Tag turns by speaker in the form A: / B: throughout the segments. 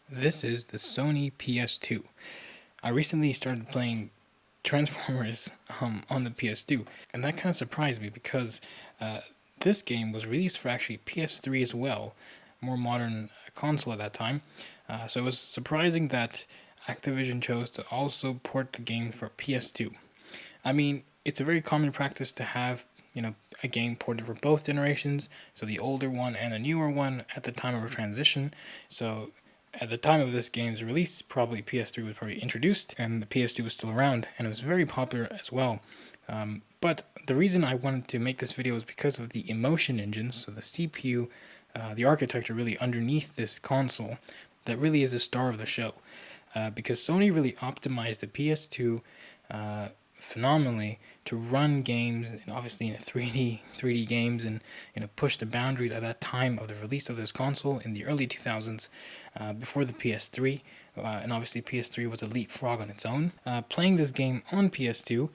A: This is the Sony PS2. I recently started playing Transformers on the PS2, and that kind of surprised me because this game was released for actually PS3 as well, more modern console at that time. So it was surprising that Activision chose to also port the game for PS2. I mean, it's a very common practice to have a game ported for both generations, so the older one and the newer one at the time of a transition. So at the time of this game's release, probably PS3 was probably introduced and the PS2 was still around, and it was very popular as well. But the reason I wanted to make this video is because of the emotion engine, so the CPU, the architecture really underneath this console, that really is the star of the show. Because Sony really optimized the PS2 phenomenally to run games, and obviously in 3D games, and push the boundaries at that time of the release of this console in the early 2000s, before the PS3, and obviously PS3 was a leapfrog on its own. Playing this game on PS2,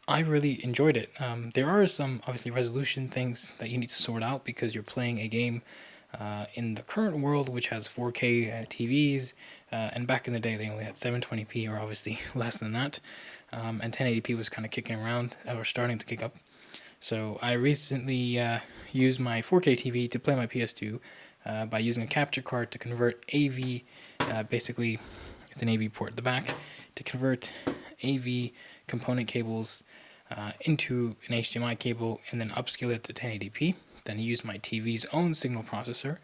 A: I really enjoyed it. There are some obviously resolution things that you need to sort out because you're playing a game in the current world, which has 4K TVs, and back in the day they only had 720p, or obviously less than that, and 1080p was kind of kicking around, or starting to kick up. So I recently used my 4K TV to play my PS2 by using a capture card to convert AV, basically it's an AV port at the back, to convert AV component cables into an HDMI cable, and then upscale it to 1080p. Then use my TV's own signal processor,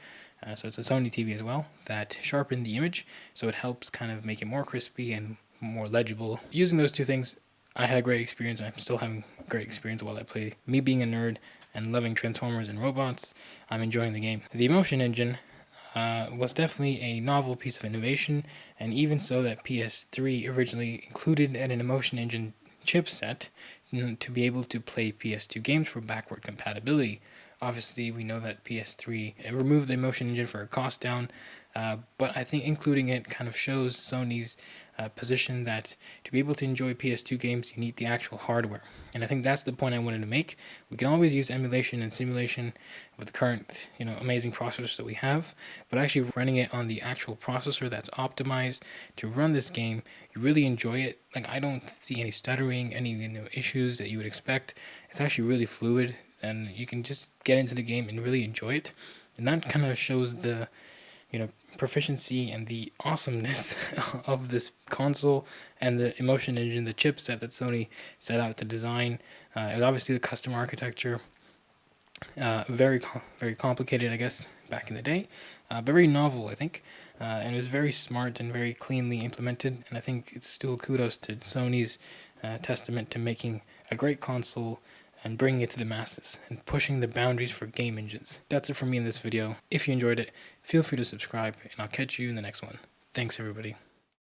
A: so it's a Sony TV as well, that sharpened the image, so it helps kind of make it more crispy and more legible. Using those two things, I had a great experience. I'm still having a great experience while I play. Me being a nerd and loving Transformers and robots, I'm enjoying the game. The emotion engine was definitely a novel piece of innovation, and even so that PS3 originally included an emotion engine chipset to be able to play PS2 games for backward compatibility. Obviously, we know that PS3 removed the emotion engine for a cost down, but I think including it kind of shows Sony's position that to be able to enjoy PS2 games, you need the actual hardware. And I think that's the point I wanted to make. We can always use emulation and simulation with the current, amazing processors that we have, but actually running it on the actual processor that's optimized to run this game, you really enjoy it. Like, I don't see any stuttering, any issues that you would expect. It's actually really fluid, and you can just get into the game and really enjoy it. And that kind of shows the proficiency and the awesomeness of this console and the emotion engine, the chipset that Sony set out to design. It was obviously the custom architecture, very complicated, I guess, back in the day, but very novel, I think, and it was very smart and very cleanly implemented. And I think it's still kudos to Sony's testament to making a great console and bringing it to the masses and pushing the boundaries for game engines. That's it from me in this video. If you enjoyed it, feel free to subscribe, and I'll catch you in the next one. Thanks, everybody.